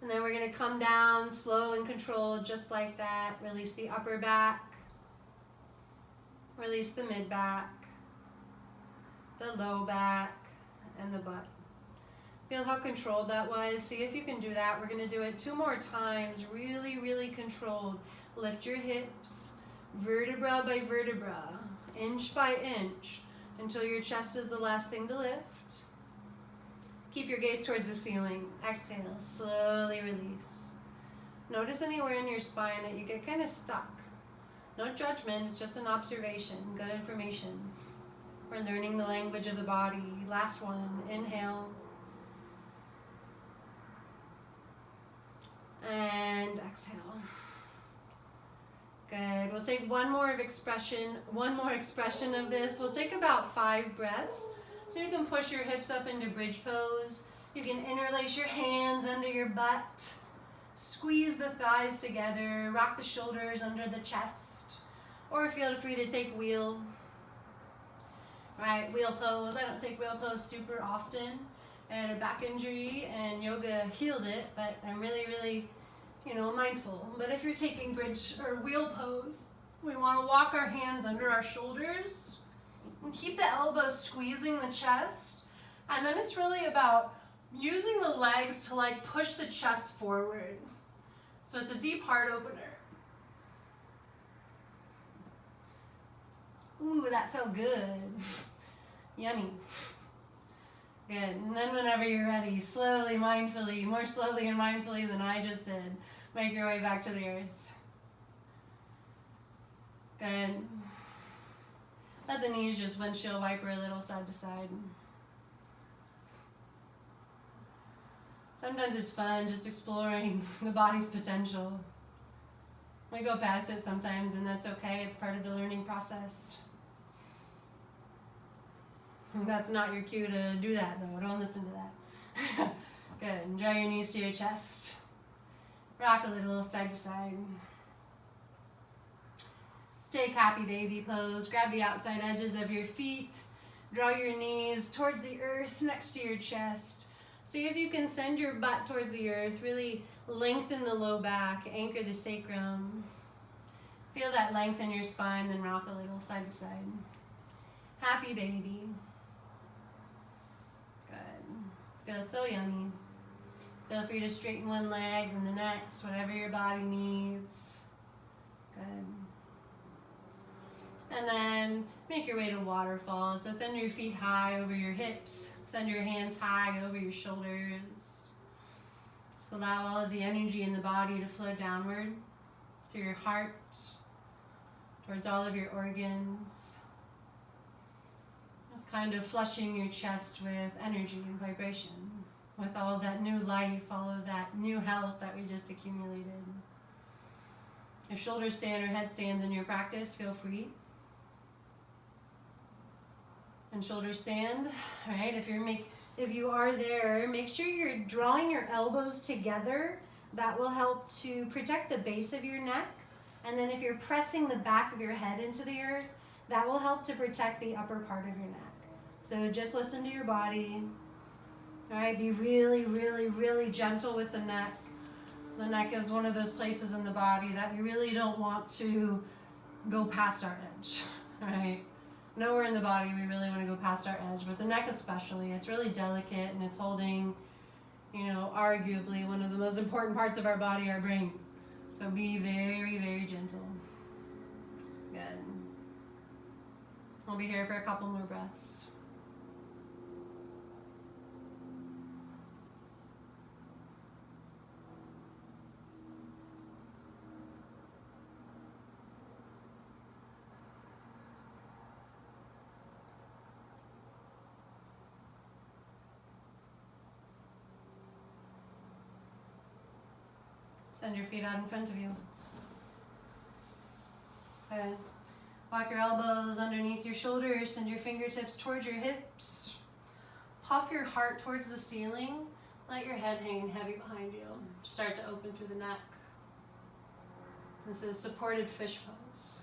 And then we're going to come down slow and controlled just like that. Release the upper back. Release the mid back. The low back. And the butt. Feel how controlled that was. See if you can do that. We're going to do it 2 more times. Really, really controlled. Lift your hips. Vertebra by vertebra. Inch by inch. Until your chest is the last thing to lift. Keep your gaze towards the ceiling. Exhale, slowly release. Notice anywhere in your spine that you get kind of stuck. No judgment, it's just an observation, good information. We're learning the language of the body. Last one, inhale. And exhale. Good, we'll take one more expression of this. We'll take about 5 breaths. So you can push your hips up into bridge pose. You can interlace your hands under your butt. Squeeze the thighs together. Rock the shoulders under the chest. Or feel free to take wheel. Right, wheel pose. I don't take wheel pose super often. I had a back injury and yoga healed it, but I'm really, really, mindful. But if you're taking bridge or wheel pose, we want to walk our hands under our shoulders. And keep the elbows squeezing the chest. And then it's really about using the legs to push the chest forward. So it's a deep heart opener. Ooh, that felt good. Yummy. Good. And then whenever you're ready, slowly, mindfully, more slowly and mindfully than I just did, make your way back to the earth. Good. Let the knees just windshield wiper a little side to side. Sometimes it's fun just exploring the body's potential. We go past it sometimes, and that's okay. It's part of the learning process. That's not your cue to do that, though. Don't listen to that. Good. And draw your knees to your chest. Rock a little side to side. Take happy baby pose. Grab the outside edges of your feet. Draw your knees towards the earth next to your chest. See if you can send your butt towards the earth. Really lengthen the low back. Anchor the sacrum. Feel that length in your spine, then rock a little side to side. Happy baby. Good. Feels so yummy. Feel free to straighten one leg and the next, whatever your body needs. Good. And then make your way to waterfall. So send your feet high over your hips. Send your hands high over your shoulders. Just allow all of the energy in the body to flow downward to your heart, towards all of your organs. Just kind of flushing your chest with energy and vibration, with all of that new life, all of that new health that we just accumulated. If shoulder stand or headstands in your practice, feel free. And shoulder stand, all right? If you are there, make sure you're drawing your elbows together. That will help to protect the base of your neck. And then if you're pressing the back of your head into the earth, that will help to protect the upper part of your neck. So just listen to your body. All right, be really, really, really gentle with the neck. The neck is one of those places in the body that you really don't want to go past our edge, right? Nowhere in the body we really want to go past our edge, but the neck especially, it's really delicate and it's holding, arguably one of the most important parts of our body, our brain. So be very, very gentle. Good. We'll be here for a couple more breaths. Send your feet out in front of you. Okay. Walk your elbows underneath your shoulders. Send your fingertips towards your hips. Puff your heart towards the ceiling. Let your head hang heavy behind you. Start to open through the neck. This is supported fish pose.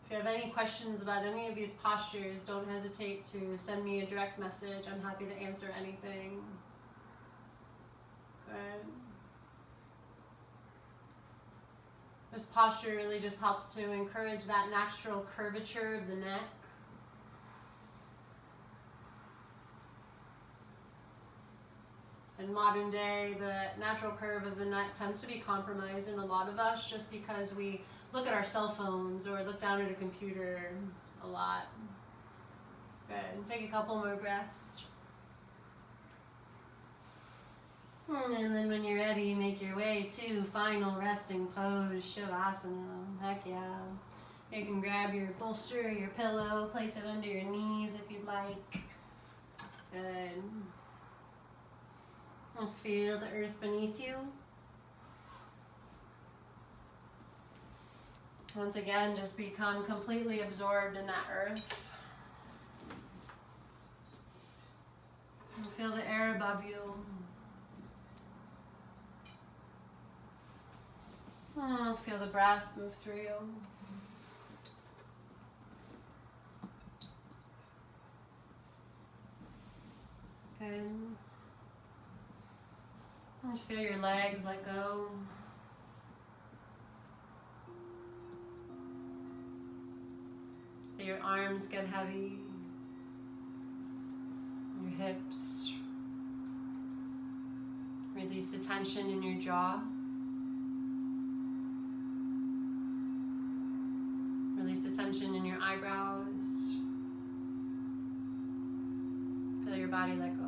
If you have any questions about any of these postures, don't hesitate to send me a direct message. I'm happy to answer anything. Good. This posture really just helps to encourage that natural curvature of the neck. In modern day, the natural curve of the neck tends to be compromised in a lot of us just because we look at our cell phones or look down at a computer a lot. Good. Take a couple more breaths. And then when you're ready, make your way to final resting pose, Shavasana. Heck yeah. You can grab your bolster or your pillow, place it under your knees if you'd like. Good. Just feel the earth beneath you. Once again, just become completely absorbed in that earth. And feel the air above you. Feel the breath move through you. Good. Just feel your legs let go. Feel your arms get heavy. Your hips. Release the tension in your jaw. Release the tension in your eyebrows. Feel your body let go.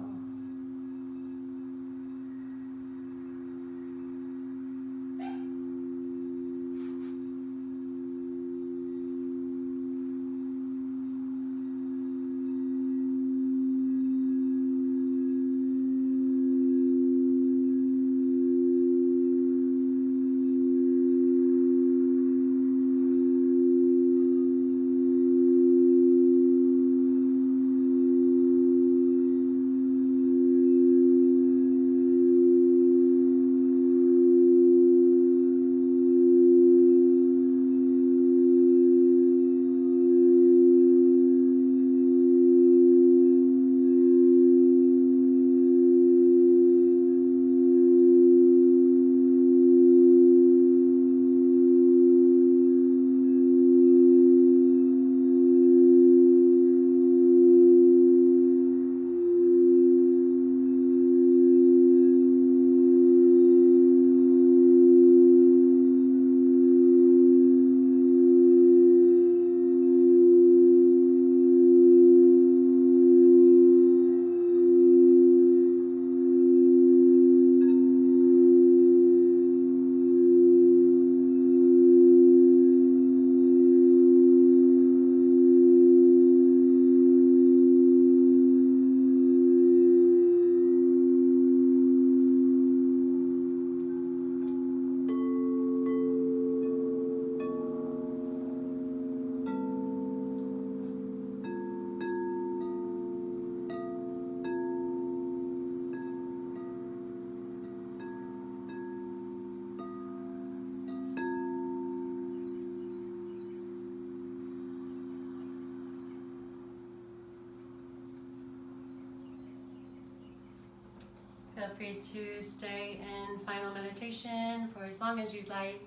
Feel free to stay in final meditation for as long as you'd like.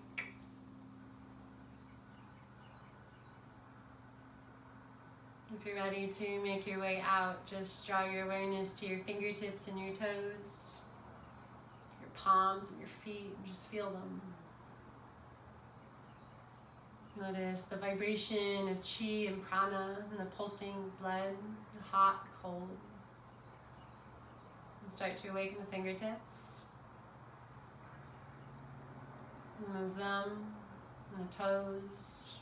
If you're ready to make your way out, just draw your awareness to your fingertips and your toes, your palms and your feet, and just feel them. Notice the vibration of chi and prana and the pulsing blood, the hot, cold. And start to awaken the fingertips. Move them and the toes.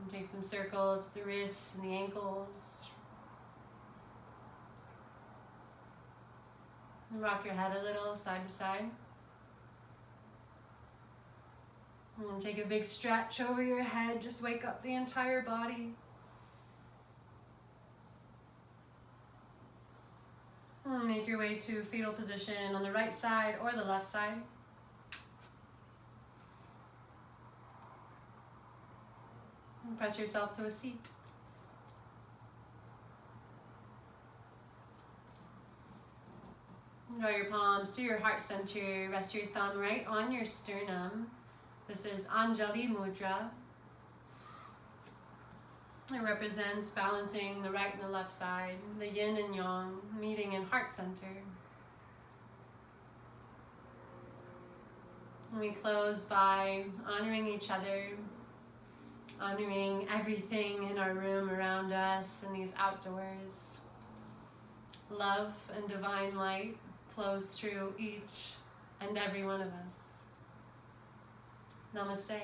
And take some circles with the wrists and the ankles. And rock your head a little side to side. And then take a big stretch over your head. Just wake up the entire body. And make your way to fetal position on the right side or the left side. And press yourself to a seat. Draw your palms to your heart center. Rest your thumb right on your sternum. This is Anjali Mudra. It represents balancing the right and the left side, the yin and yang, meeting in heart center. And we close by honoring each other, honoring everything in our room around us and these outdoors. Love and divine light flows through each and every one of us. Namaste.